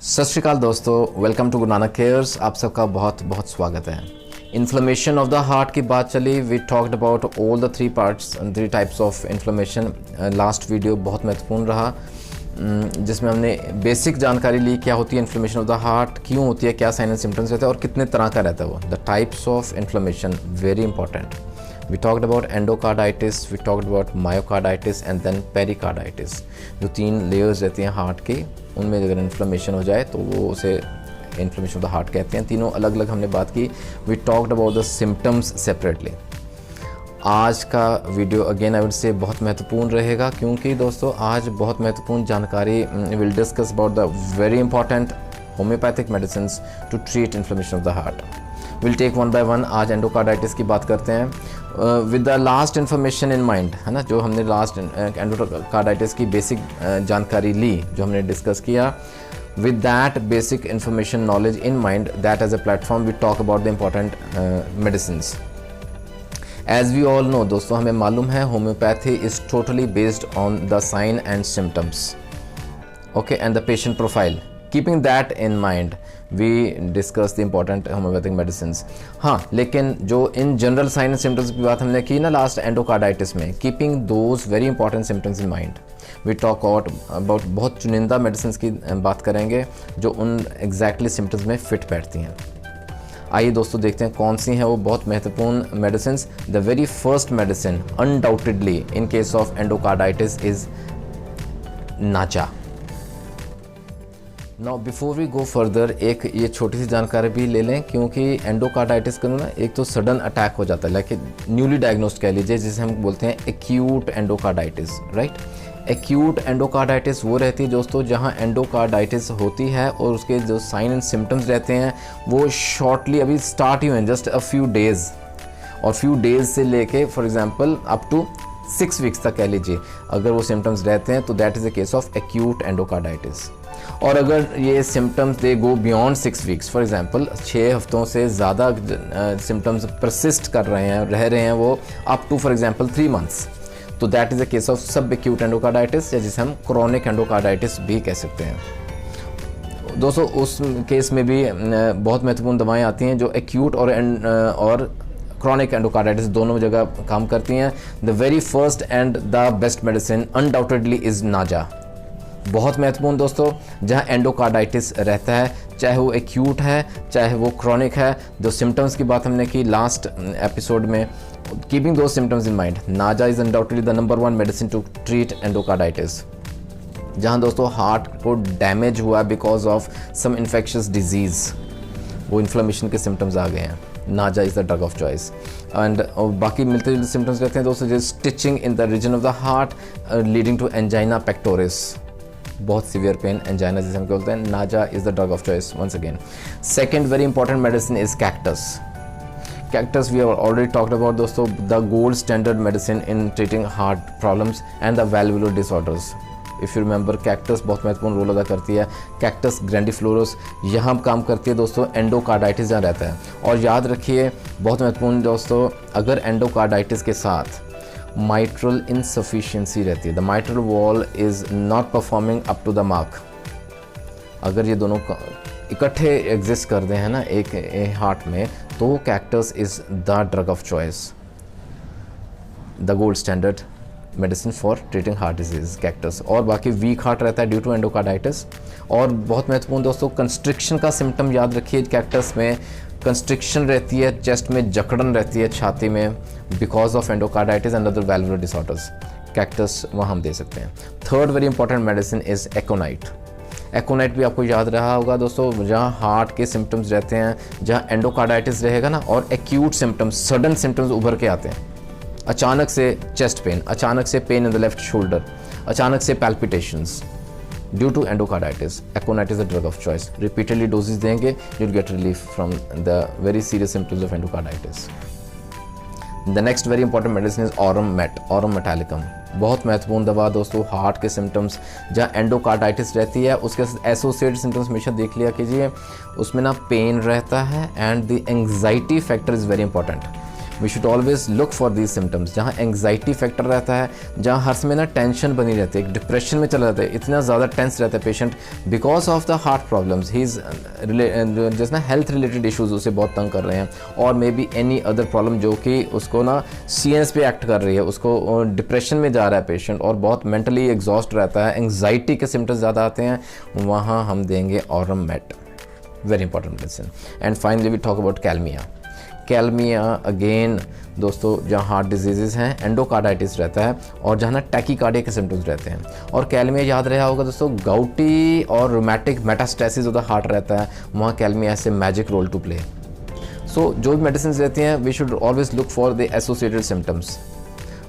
सत श्री अकाल दोस्तों, welcome to Guru Nanak cares. आप सबका बहुत बहुत स्वागत है। इन्फ्लेमेशन ऑफ द हार्ट की बात चली। We talked about all the three types of inflammation. Last video बहुत महत्वपूर्ण रहा जिसमें हमने बेसिक जानकारी ली क्या होती है इन्फ्लेमेशन ऑफ द हार्ट, क्यों होती है, क्या साइन एंड सिम्टम्स रहते हैं और कितने तरह का रहता है वो। The types of inflammation very important. We talked about endocarditis, we talked about myocarditis and then pericarditis। जो तीन लेयर्स रहती हैं हार्ट की, उनमें अगर इन्फ्लेमेशन हो जाए तो वो उसे इन्फ्लेमेशन ऑफ द हार्ट कहते हैं। तीनों अलग अलग हमने बात की। We talked about the symptoms separately। आज का वीडियो अगेन आई वुड से बहुत महत्वपूर्ण रहेगा क्योंकि दोस्तों आज बहुत महत्वपूर्ण जानकारी will discuss about the very important homeopathic medicine to treat inflammation of the heart. Will take one by one. आज एंडोकार्डाइटिस की बात करते हैं with the last information in mind, है ना। जो हमने लास्ट एंडोकार्डाइटिस की बेसिक जानकारी ली, जो हमने डिस्कस किया, with that basic information knowledge in mind, that as a platform we talk about the important medicine. As we all know दोस्तों, हमें मालूम है homeopathy is totally based on the sign and symptoms, okay, and the patient profile. Keeping that in mind we discuss the important homeopathic medicine. हाँ, लेकिन जो in general sign and symptoms की बात हमने की ना लास्ट एंडोकार्डाइटिस में, keeping those very important symptoms in mind, we talk about बहुत चुनिंदा मेडिसिन की बात करेंगे जो उन एग्जैक्टली सिम्टम्स में फिट बैठती हैं। आइए दोस्तों देखते हैं कौन सी हैं वो बहुत महत्वपूर्ण medicine. The very first medicine undoubtedly in case of endocarditis is Naja. Now before we go further, एक ये छोटी सी जानकारी भी ले लें क्योंकि एंडोकार्डाइटिस का ना एक तो सडन अटैक हो जाता है, लाइक न्यूली डायग्नोस्ड कह लीजिए, जिसे हम बोलते हैं acute endocarditis, right. Acute endocarditis वो रहती है दोस्तों जहाँ एंडोकार्डाइटिस होती है और उसके जो साइन एंड सिम्टम्स रहते हैं वो शॉर्टली अभी स्टार्ट ही हुए हैं, जस्ट अ फ्यू डेज़, और फ्यू डेज़ से लेके for example up to 6 weeks तक कह लीजिए अगर वो सिम्टम्स रहते हैं तो that is a case of acute endocarditis. और अगर ये symptoms they go beyond 6 weeks, for example 6 हफ्तों से ज़्यादा सिम्टम्स परसिस्ट कर रहे हैं, रह रहे हैं वो up to for example 3 months, तो that is a case of subacute endocarditis, या जिसे हम क्रॉनिक एंडोकार्डाइटिस भी कह सकते हैं। दोस्तों उस केस में भी बहुत महत्वपूर्ण दवाएं आती हैं जो एक्यूट और क्रॉनिक एंडोकार्डाइटिस दोनों जगह काम करती हैं। The very first and the best medicine undoubtedly is नाजा। बहुत महत्वपूर्ण दोस्तों, जहाँ एंडोकार्डाइटिस रहता है, चाहे वो एक्यूट है चाहे वो क्रॉनिक है। जो सिम्टम्स की बात हमने की लास्ट एपिसोड में, keeping those symptoms in mind, naja is undoubtedly the number 1 medicine to treat endocarditis. जहाँ दोस्तों हार्ट को डैमेज हुआ because of some infectious disease, वो इन्फ्लेमेशन के सिम्टम्स आ गए हैं, नाजा is the drug of choice. And बाकी मिलते जुलते सिम्टम्स रहते हैं दोस्तों, जैसे stitching in the region of the heart leading to angina pectoris, बहुत सीवियर पेन, एंजाइना जिसे हम बोलते हैं। नाजा is the drug of choice once again. Second very important medicine is cactus. Cactus we have already talked about दोस्तों, the gold standard medicine in treating heart problems and the valvular disorders. If you remember, cactus बहुत महत्वपूर्ण role अदा करती है। Cactus ग्रैंडिफ्लोरस यहाँ काम करती है दोस्तों एंडोकार्डाइटिस जहाँ रहता है। और याद रखिए बहुत महत्वपूर्ण दोस्तों, अगर एंडोकार्डाइटिस के साथ माइट्रल इनसफिशिएंसी रहती है, the mitral valve is not performing up to the mark, अगर ये दोनों इकट्ठे एग्जिस्ट कर दें है ना एक हार्ट में, तो cactus is the drug of choice, the gold standard medicine for treating heart disease cactus. और बाकी वीक हार्ट रहता है ड्यू टू एंडोकार्डाइटिस। और बहुत महत्वपूर्ण दोस्तों, कंस्ट्रिक्शन का सिम्टम याद रखिए, कैक्टस में कंस्ट्रिक्शन रहती है, चेस्ट में जकड़न रहती है छाती में because of endocarditis and other valvular disorders. Cactus वहाँ हम दे सकते हैं। Third very important medicine is aconite. Aconite भी आपको याद रहा होगा दोस्तों, जहाँ हार्ट के सिम्टम्स रहते हैं, जहाँ एंडोकार्डाइटिस रहेगा ना और एक्यूट सिम्टम्स, सडन सिम्टम्स उभर के आते हैं, अचानक से चेस्ट पेन, अचानक से pain in the left shoulder, अचानक से palpitations due to endocarditis, aconite is the drug of choice. Repeatedly doses देंगे, you will get relief from the very serious symptoms of endocarditis. The next very important medicine is aurum metallicum. बहुत महत्वपूर्ण दवा दोस्तों, heart के symptoms जहाँ endocarditis रहती है उसके एसोसिएटेड सिम्टम्स हमेशा देख लिया कीजिए, उसमें ना पेन रहता है and the anxiety factor is very important. We should always look for these symptoms. जहाँ एंग्जाइटी फैक्टर रहता है, जहाँ हर समय ना टेंशन बनी रहती है, डिप्रेशन में चला जाता है, इतना ज़्यादा टेंस रहता है patient because of the heart problems, he is जैसे ना हेल्थ रिलेटेड इशूज़ उसे बहुत तंग कर रहे हैं, और may be any other problem जो कि उसको ना CNS पे एक्ट कर रही है, उसको डिप्रेशन में जा रहा है पेशेंट और बहुत मेंटली एग्जॉस्ट रहता है, एंग्जाइटी के सिम्टम्स ज़्यादा आते हैं, वहाँ हम देंगे aurum met, very important medicine. And finally we talk about kalmia. Kalmia again दोस्तों, जहाँ हार्ट डिजीज़ हैं, एंडोकार्डाइटिस रहता है और जहाँ ना टैकीकार्डिया के सिम्टम्स रहते हैं, और कैलमिया याद रहा होगा दोस्तों, गाउटी और rheumatic metastasis of the heart रहता है, वहाँ कैलमिया ऐसे magic role to play. So जो भी मेडिसिन रहती हैं, we should always look for the associated symptoms.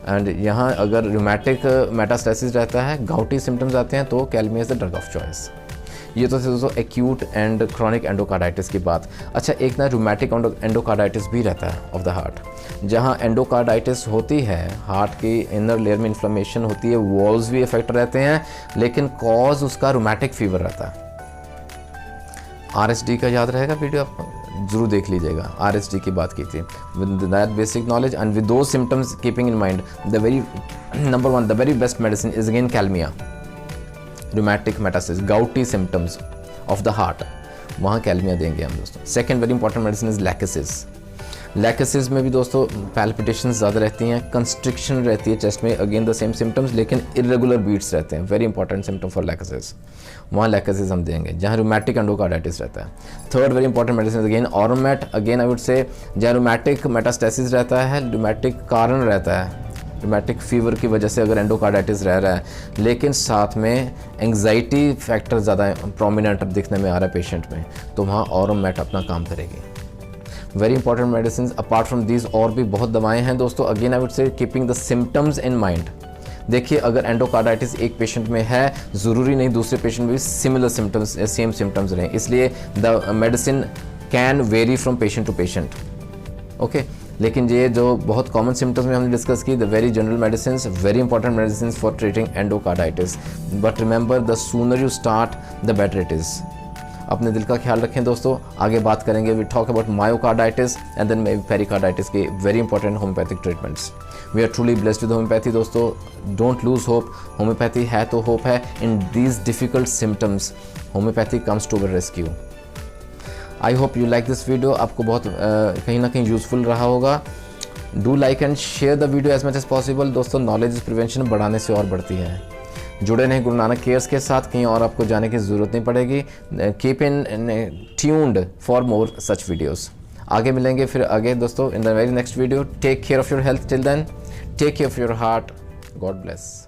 And यहाँ अगर रोमैटिक मेटास्टेसिस रहता है, गाउटी सिम्टम्स आते हैं, तो कैलमिया is the drug of choice. ये तो दोस्तों एक्यूट एंड क्रॉनिक एंडोकार्डाइटिस की बात। अच्छा, एक ना रूमेटिक एंडोकार्डाइटिस भी रहता है ऑफ द हार्ट, जहाँ एंडोकार्डाइटिस होती है, हार्ट की इनर लेयर में इन्फ्लेमेशन होती है, वॉल्स भी इफेक्ट रहते हैं, लेकिन कॉज उसका रूमेटिक फीवर रहता है। RSD का याद रहेगा वीडियो, आपको जरूर देख लीजिएगा, RSD की बात की थी। With that basic knowledge and with those symptoms keeping in mind, the very number one, the very best medicine is again kalmia. Rheumatic metastasis, gouty symptoms of the heart, वहाँ kalmia देंगे हम दोस्तों। Second very important medicine is lachesis. Lachesis में भी दोस्तों palpitations ज़्यादा रहती हैं, कंस्ट्रिक्शन रहती है चेस्ट में, अगेन द सेम सिम्टम्स, लेकिन इरेगुलर बीट्स रहते हैं, very important symptom for lachesis, वहाँ लैकेसिस हम देंगे। जहाँ रूमेटिक एंडोकार्डाइटिस रहता है, third very important medicine again aurum met. Again I would say जहाँ रूमेटिक मेटास्टेसिस रहता है, रूमेटिक कारण रहता है, रूमेटिक फीवर की वजह से अगर एंडोकार्डाइटिस रह रहा है, लेकिन साथ में एंग्जाइटी फैक्टर ज़्यादा प्रोमिनेंट दिखने में आ रहा है पेशेंट में, तो वहाँ ऑरोमेट अपना काम करेगी। Very important medicine apart from these और भी बहुत दवाएं हैं दोस्तों। अगेन आई वुड से keeping the symptoms in mind. देखिए, अगर एंडोकार्डाइटिस एक पेशेंट में है, ज़रूरी नहीं दूसरे पेशेंट में भी सिमिलर सिम्टम्स, सेम सिम्टम्स रहें, इसलिए the medicine can vary from patient to patient, okay. लेकिन ये जो बहुत कॉमन सिम्टम्स में हमने डिस्कस की, the very general medicine, very important medicine for treating endocarditis, but remember the sooner you start the better it is. अपने दिल का ख्याल रखें दोस्तों, आगे बात करेंगे, we talk about myocarditis and then pericarditis की very important homeopathic treatments. We are truly blessed with homeopathy दोस्तों, डोंट लूज होप, होम्योपैथी है तो होप है। In these difficult symptoms homeopathy comes to our rescue. I hope you like this video, आपको बहुत कहीं ना कहीं यूज़फुल रहा होगा। Do like and share the video as much as possible दोस्तों, नॉलेज प्रिवेंशन बढ़ाने से और बढ़ती है। जुड़े रहें गुरु नानक केयर्स के साथ, कहीं और आपको जाने की ज़रूरत नहीं पड़ेगी। Keep in tuned for more such videos. आगे मिलेंगे फिर आगे दोस्तों in the very next video. Take care of your health till then, take care of your heart, God bless.